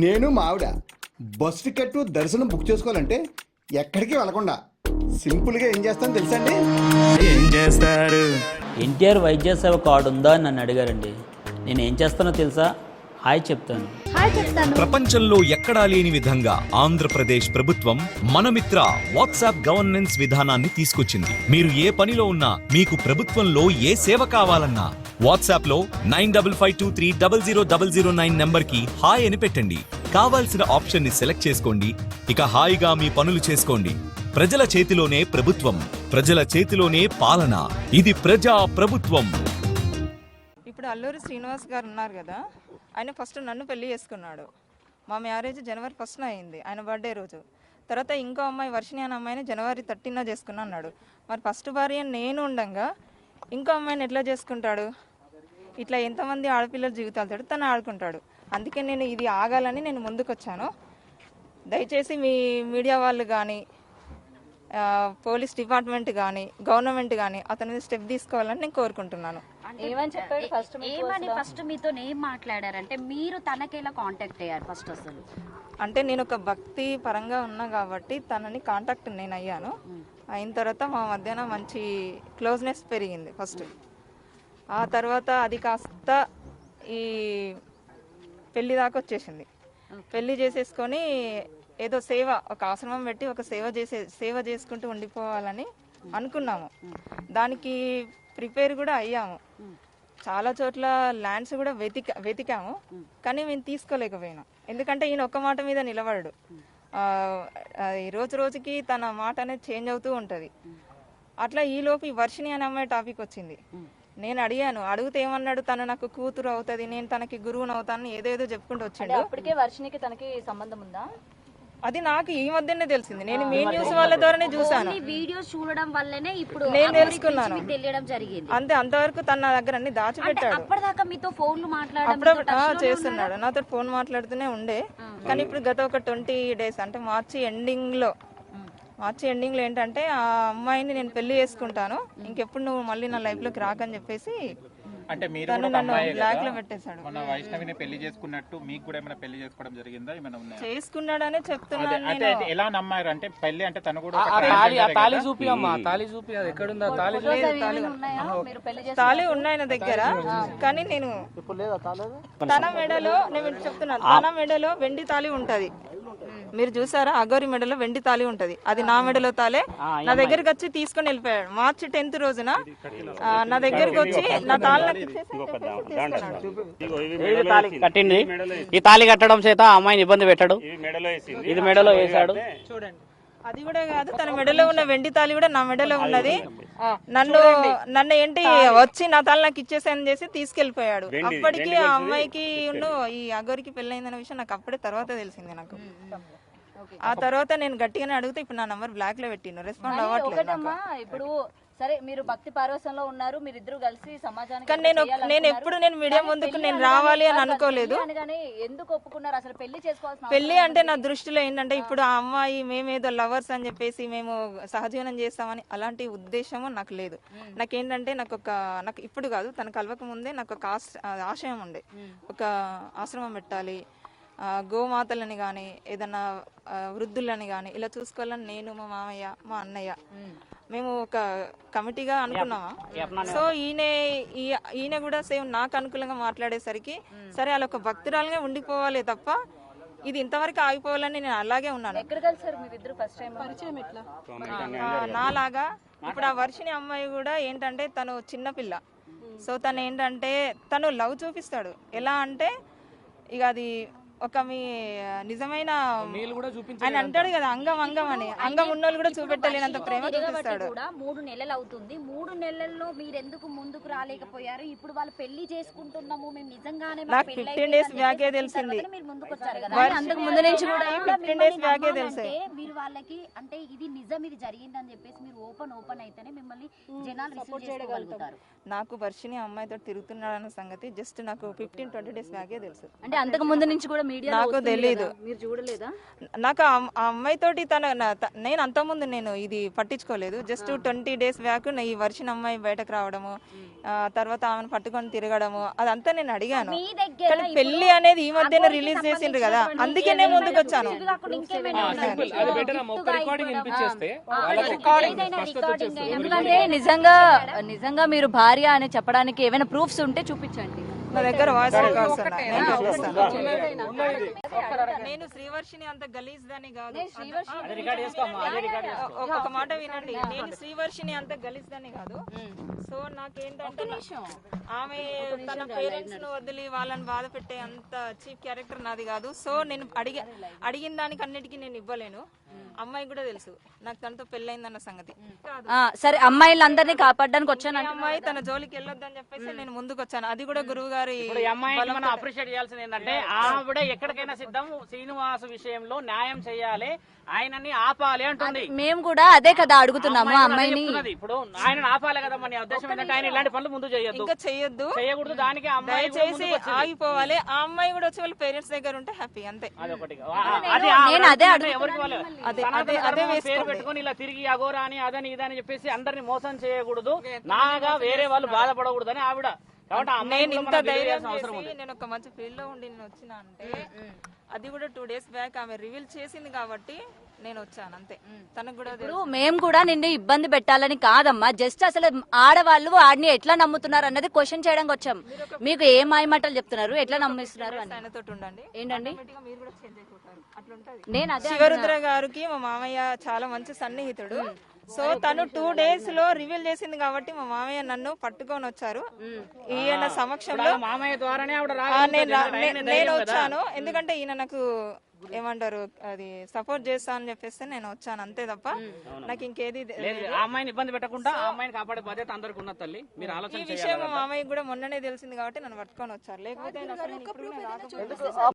నేను మా ఆవిడ బస్ టికెట్ దర్శనం బుక్ చేసుకోవాలంటే ఎక్కడికి వెళ్ళకుండా సింపుల్గా ఏం చేస్తాను తెలుసా అండి? ఏం చేస్తారు? ఎన్టీఆర్ వైద్య సేవ కార్డు ఉందా అని నన్ను అడిగారండి. నేను ఏం చేస్తానో తెలుసా? హాయ్ చెప్తాను. ప్రపంచంలో ఎక్కడా లేని విధంగా ఆంధ్రప్రదేశ్ ప్రభుత్వం మనమిత్ర వాట్సాప్ గవర్నెన్స్ విధానాన్ని తీసుకొచ్చింది. మీరు ఏ పనిలో ఉన్నా, మీకు ప్రభుత్వంలో ఏ సేవ కావాలన్నా వాట్సాప్ లో 9552300009 నంబర్ కి హాయ్ అని పెట్టండి. కావాల్సిన ఆప్షన్ ని సెలెక్ట్ చేసుకోండి. ఇక హాయిగా మీ పనులు చేసుకోండి. ప్రజల చేతిలోనే ప్రభుత్వం, ప్రజల చేతిలోనే పాలన. ఇది ప్రజా ప్రభుత్వం. ఇప్పుడు అల్లూరి శ్రీనివాస్ గారు ఉన్నారు కదా, ఆయన ఫస్ట్ నన్ను పెళ్లి చేసుకున్నాడు. మా మ్యారేజ్ జనవరి 1న అయింది, ఆయన బర్త్డే రోజు. తర్వాత ఇంకో అమ్మాయి వర్షిణి అనే అమ్మాయిని జనవరి 13న చేసుకున్నా అన్నాడు. మరి ఫస్ట్ భార్య నేను ఉండగా ఇంకో అమ్మాయిని ఎట్లా చేసుకుంటాడు? ఇట్లా ఎంతమంది ఆడపిల్లల జీవితాలతో తను ఆడుకుంటాడు. అందుకే నేను ఇది ఆగాలని నేను ముందుకు వచ్చాను. దయచేసి మీ మీడియా వాళ్ళు కానీ, పోలీస్ డిపార్ట్మెంట్ కానీ, గవర్నమెంట్ కానీ అతని మీద స్టెప్ తీసుకోవాలని నేను కోరుకుంటున్నాను. ఫస్ట్ మీతో ఏం మాట్లాడారంటే మీరు తనకి ఎలా కాంటాక్ట్ అయ్యారు ఫస్ట్? అసలు అంటే నేను ఒక భక్తి పరంగా ఉన్నా కాబట్టి తనని కాంటాక్ట్ నేను అయ్యాను. అయిన తర్వాత మా మధ్యన మంచి క్లోజ్నెస్ పెరిగింది ఫస్ట్. ఆ తర్వాత అది కాస్త ఈ పెళ్లి దాకా వచ్చేసింది. పెళ్లి చేసేసుకొని ఏదో సేవ, ఒక ఆశ్రమం పెట్టి ఒక సేవ చేసుకుంటూ ఉండిపోవాలని అనుకున్నాము. దానికి ప్రిపేర్ కూడా అయ్యాము. చాలా చోట్ల ల్యాండ్స్ కూడా వెతికాము, కానీ మేము తీసుకోలేకపోయినా. ఎందుకంటే ఈయన ఒక్క మాట మీద నిలబడడు. రోజు రోజుకి తన మాట అనేది చేంజ్ అవుతూ ఉంటుంది. అట్లా ఈలోపు ఈ వర్షిణి అనే అమ్మాయి టాపిక్ వచ్చింది. నేను అడిగాను, అడిగితే ఏమన్నాడు, తను నాకు కూతురు అవుతుంది, నేను తనకి గురువుని అవుతాను, ఏదేదో చెప్పుకుంటూ వచ్చాడు. అప్పటికే వర్షినికి తనకి సంబంధం ఉందా? అది నాకు ఈ మధ్యనే తెలిసింది. నేను మీ న్యూస్ వాళ్ళ ద్వారానే చూసాను. వీడియోస్ చూడడం వల్లనే ఇప్పుడు నేను తెలుసుకున్నాను. తెలియడం జరిగింది. అంతే, అంతవరకు తన నా దగ్గర అన్ని దాచిపెట్టాడు. అప్పటిదాకా మీతో ఫోన్లు అప్పుడప్పుడు చేస్తున్నాడు, నాతో ఫోన్ మాట్లాడుతూనే ఉండే. కానీ ఇప్పుడు గత ఒక 20 days అంటే మార్చి ఎండింగ్ లో ఏంటంటే, ఆ అమ్మాయిని నేను పెళ్లి చేసుకుంటాను, ఇంకెప్పుడు నువ్వు మళ్ళీ నా లైఫ్ లోకి రాకని చెప్పేసి అంటే మీరు తను నన్ను బ్లాక్ లో పెట్టేశాడు. మన వైష్ణవిని పెళ్లి చేసుకున్నట్టు మీకు కూడా ఏమైనా పెళ్లి చేసుకోవడం జరిగిందా? ఏమైనా ఉన్నాయా? చేసుకున్నాడనే చెప్తున్నాను. అంటే ఎలా నమ్మారు? అంటే పెళ్లి అంటే తను కూడా తాళి చూపి అమ్మా, తాళి చూపి. అది ఎక్కడుందా తాళి? తాళి ఉన్నాయి నా దగ్గర, కానీ నేను తన మెడలో, నేను చెప్తున్నాను, తన మెడలో వెండి తాళి ఉంటది. మీరు చూసారా? అగోరి మెడలో వెండి తాళి ఉంటది, అది నా మెడలో తాలే. నా దగ్గరికి వచ్చి తీసుకొని వెళ్ళిపోయాడు. మార్చి 10th రోజున నా దగ్గరికి వచ్చి నా తాళి నాకు ఇచ్చేసి కట్టింది. ఈ తాళి కట్టడం చేత ఆ అమ్మాయిని ఇబ్బంది పెట్టాడు. ఇది మెడలో వేసాడు. చూడండి, అది కూడా కాదు, తన మెడలో ఉన్న వెండి తాళి కూడా నా మెడలో ఉన్నది. నన్ను ఏంటి వచ్చి నా తాళి నాకు ఇచ్చేసానని చేసి తీసుకెళ్లిపోయాడు. అప్పటికి ఆ అమ్మాయికి ఈ అగోరికి పెళ్ళైందన్న విషయం నాకు అప్పుడే తర్వాత తెలిసింది. నాకు ఆ తర్వాత నేను గట్టిగానే అడిగితే ఇప్పుడు నా నంబర్ బ్లాక్ లో పెట్టిను, రెస్పాండ్ అవ్వట్లేదు. ఇప్పుడు సరే, మీరు భక్తి పారవశ్యంలో ఉన్నారు, మీరిద్దరు కలిసి సమాజానికి. కానీ నేను ఎప్పుడు మీడియా ముందుకు నేను రావాలి అని అనుకోలేదు. ఎందుకు ఒప్పుకున్నారు అసలు పెళ్లి చేసుకోవాల్సిన? పెళ్లి అంటే నా దృష్టిలో ఏంటంటే, ఇప్పుడు ఆ అమ్మాయి మేమేదో లవర్స్ అని చెప్పేసి మేము సహజీవనం చేస్తామని అలాంటి ఉద్దేశము నాకు లేదు. నాకేంటంటే నాకు ఇప్పుడు కాదు, తన కలవక ముందే నాకు ఒక ఆశయం ఉండే, ఒక ఆశ్రమం పెట్టాలి, గోమాతలని కానీ ఏదన్నా వృద్ధులని కానీ ఇలా చూసుకోవాలని నేను, మా మామయ్య, మా అన్నయ్య మేము ఒక కమిటీగా అనుకున్నామా. సో ఈయన కూడా సేమ్ నాకు అనుకూలంగా మాట్లాడేసరికి సరే అలా ఒక భక్తురాలుగా ఉండిపోవాలి తప్ప ఇది ఇంతవరకు ఆగిపోవాలని నేను అలాగే ఉన్నాను. నాలాగా ఇప్పుడు ఆ వర్షిణి అమ్మాయి కూడా ఏంటంటే, తను చిన్నపిల్ల. సో తను ఏంటంటే, తను లవ్ చూపిస్తాడు. ఎలా అంటే ఇక అది ఒక మీ నిజమైన ఆయన అంటాడు కదా, అంగం అని, అంగం ఉన్నోళ్ళు కూడా చూపెట్టలేనంత ప్రేమ చూపిస్తాడు. 3 నెలలు అవుతుంది. 3 నెలల్లో మీరు ఎందుకు ముందుకు రాలేకపోయారు? ఇప్పుడు వాళ్ళు పెళ్లి చేసుకుంటున్నాము మేము నిజంగానే, నాకు 15 days బ్యాకే తెలిసింది. మీరు ముందుకు వచ్చారు కదా, అంతకు ముందు నుంచి కూడా 15 days బ్యాకే తెలిసాయి. మీరు వాళ్ళకి అంటే ఇది నిజం, ఇది జరిగిందని చెప్పేసి మీరు ఓపెన్ అయితేనే మిమ్మల్ని జనాలు రిసీవ్ చేసుకోగలుగుతారు. నాకు వర్షిణి అమ్మాయితో తిరుగుతున్నాడన్న సంగతి జస్ట్ నాకు 15-20 days బ్యాకే తెలుసు. అంటే అంతకు ముందు నుంచి కూడా మీడియా నాకు తెలీదు. మీరు చూడలేదా? నాకు ఆ అమ్మాయితోటి నేను అంతకుముందు నేను ఇది పట్టించుకోలేదు. జస్ట్ 20 days బ్యాక్ ఈ వర్షిన అమ్మాయి బయటకు రావడము, తర్వాత ఆమెను పట్టుకొని తిరగడము, అదంతా నేను అడిగాను. మీ దగ్గర కానీ పెళ్లి అనేది ఈ మధ్యన రిలీజ్ చేసిండ్రు కదా, అందుకే నేను ముందుకు వచ్చాను. అది బెటర్ అమ్మ, ఒక రికార్డింగ్ వినిపించేస్తే ఎందుకంటే నిజంగా మీరు భార్య అని చెప్పడానికి ఏమైనా ప్రూఫ్స్ ఉంటే చూపించండి. నా దగ్గర వాయిస్ రికార్డ్స్ ఉన్నాయి, నేను చూపిస్తాను. నేను శ్రీవర్షిని అంత గలీజ్ దాని కాదు. ఒక మాట వినండి, నేను శ్రీవర్షిని అంత గలీజ్ దాని కాదు. సో నాకేంటంటే ఆమె తన పేరెంట్స్ ను వదిలి వాళ్ళని బాధ పెట్టే అంత చీప్ క్యారెక్టర్ నాది కాదు. సో నేను అడిగిన దానికి అన్నిటికీ నేను ఇవ్వలేను. అమ్మాయి కూడా తెలుసు నాకు తనతో పెళ్ళైందన్న సంగతి. సరే, అమ్మాయిలందరినీ కాపాడడానికి వచ్చాను. అమ్మాయి తన జోలికి వెళ్ళొద్దని చెప్పేసి నేను ముందుకు వచ్చాను. అది కూడా గురువు గారి అమ్మాయిని మనం అప్రిషియేట్ చేయాల్సింది ఏంటంటే ఆవిడ ఎక్కడికైనా సిద్ధం, శ్రీనివాస్ విషయంలో న్యాయం చేయాలి, ఆయనని ఆపాలి అంటుంది. మేము కూడా అదే కదా అడుగుతున్నాము అమ్మాయిని. ఇప్పుడు ఆయన ఆపాలి కదా, మన ఉద్దేశం ఏంటంటే ఆయన ఇలాంటి పనులు ముందు చేయొద్దు, ఇంకా చేయొద్దు, చేయకూడదు. దానికి అమ్మాయి చేసి ఆగిపోవాలి. ఆ అమ్మాయి కూడా వచ్చి వాళ్ళ పేరెంట్స్ దగ్గర ఉంటే హ్యాపీ, అంతే. నేను అదే ఎవరికి వాళ్ళు పేరు పెట్టుకుని ఇలా తిరిగి అగోరా అని అదని ఇదని చెప్పేసి అందరిని మోసం చేయకూడదు, నాగా వేరే వాళ్ళు బాధపడకూడదు అని ఆవిడ. నేను ఇంత ధైర్యం చేసి నేను ఒక మంచి ఫీల్డ్ లో ఉండి నేను వచ్చిన అంటే అది కూడా 2 days బ్యాక్ ఆమె రివీల్ చేసింది కాబట్టి నేను వచ్చాను, అంతే. తనకు కూడా మేము కూడా నిన్ను ఇబ్బంది పెట్టాలని కాదమ్మా, జస్ట్ అసలు ఆడవాళ్ళు వాడిని ఎట్లా నమ్ముతున్నారు అన్నది క్వశ్చన్ చేయడానికి వచ్చాం. మీకు ఏ మాయమాటలు చెప్తున్నారు, ఎట్లా నమ్మిస్తున్నారు అని. ఆయనతో ఉండండి, ఏంటండి మీరు కూడా చేంజ్ అయిపోతారు, అట్లుంటది. నేను అదే శివరుద్ర గారికి మా మామయ్య చాలా మంచి సన్నిహితుడు. సో తను 2 days లో రివీల్ చేసింది కాబట్టి మా మామయ్య నన్ను పట్టుకొని వచ్చారు. ఈయన సమక్షంలో మామయ్య ద్వారానే నేను వచ్చాను. ఎందుకంటే ఈయన నాకు ఏమంటారు అది సపోర్ట్ చేస్తా అని చెప్పేస్తే నేను వచ్చాను, అంతే తప్ప నాకు ఇంకేది. ఆ అమ్మాయిని ఇబ్బంది పెట్టకుండా ఆ అమ్మాయిని కాపాడే బాధ్యత అందరికి ఉన్న తల్లి. మీరు ఈ ఆలోచన విషయం మా మామయ్య కూడా మొన్ననే తెలిసింది కాబట్టి నన్ను పట్టుకొని వచ్చారు, లేకపోతే